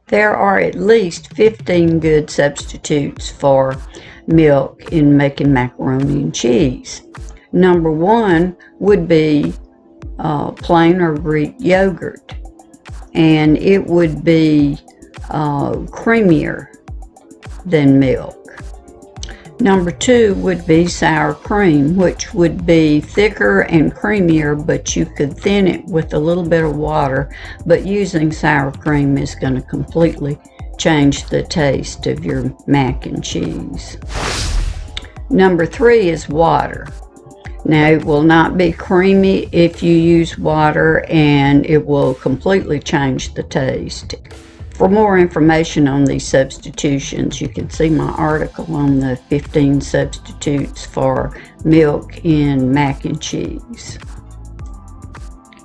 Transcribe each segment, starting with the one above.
There are at least 15 good substitutes for milk in making macaroni and cheese. Number one would be plain or Greek yogurt, and it would be creamier than milk. Number two would be sour cream, which would be thicker and creamier, but you could thin it with a little bit of water. But using sour cream is going to completely change the taste of your mac and cheese. Number three is water. Now, it will not be creamy if you use water, and it will completely change the taste. For more information on these substitutions, you can see my article on the 15 substitutes for milk in mac and cheese.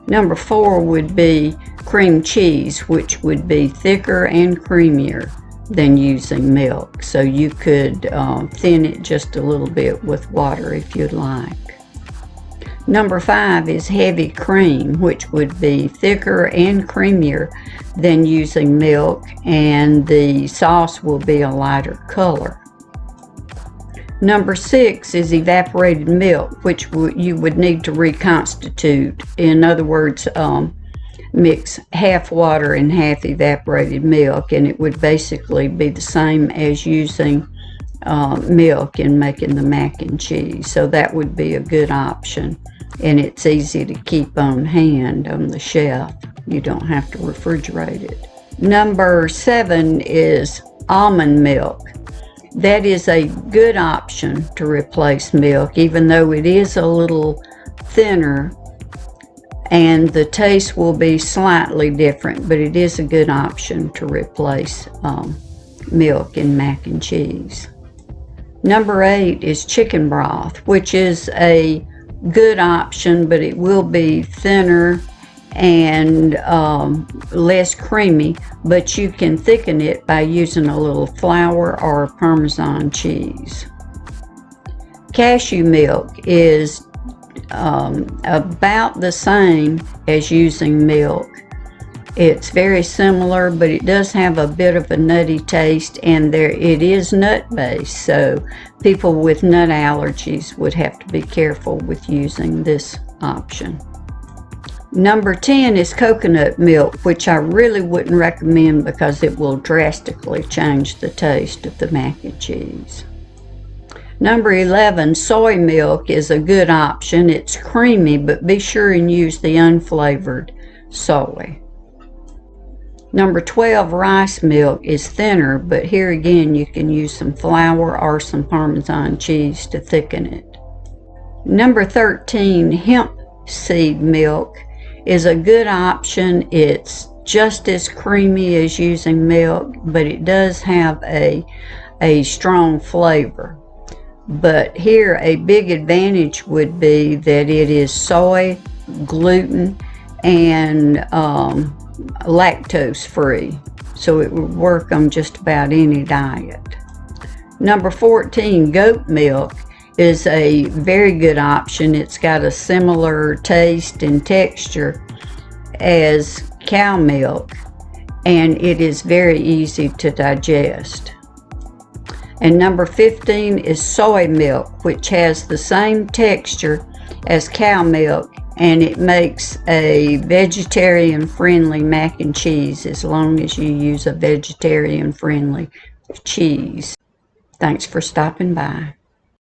Number four would be cream cheese, which would be thicker and creamier than using milk. So you could thin it just a little bit with water if you'd like. Number five is heavy cream, which would be thicker and creamier than using milk, and the sauce will be a lighter color. Number six is evaporated milk, which you would need to reconstitute. In other words, mix half water and half evaporated milk, and it would basically be the same as using milk in making the mac and cheese. So that would be a good option, and it's easy to keep on hand on the shelf. You don't have to refrigerate it. Number seven is almond milk. That is a good option to replace milk, even though it is a little thinner and the taste will be slightly different, but it is a good option to replace milk in mac and cheese. Number eight is chicken broth, which is a good option, but it will be thinner and less creamy, but you can thicken it by using a little flour or Parmesan cheese. Cashew milk is about the same as using milk. It's very similar, but it does have a bit of a nutty taste, and it is nut-based, so people with nut allergies would have to be careful with using this option. Number 10 is coconut milk, which I really wouldn't recommend because it will drastically change the taste of the mac and cheese. Number 11, soy milk is a good option. It's creamy, but be sure and use the unflavored soy. Number 12, rice milk is thinner, but here again you can use some flour or some Parmesan cheese to thicken it. Number 13, hemp seed milk is a good option. It's just as creamy as using milk, but it does have a strong flavor. But here a big advantage would be that it is soy, gluten, and lactose free, so it would work on just about any diet. Number 14, goat milk is a very good option. It's got a similar taste and texture as cow milk, and it is very easy to digest. And number 15 is soy milk, which has the same texture as cow milk, and it makes a vegetarian-friendly mac and cheese as long as you use a vegetarian-friendly cheese. Thanks for stopping by.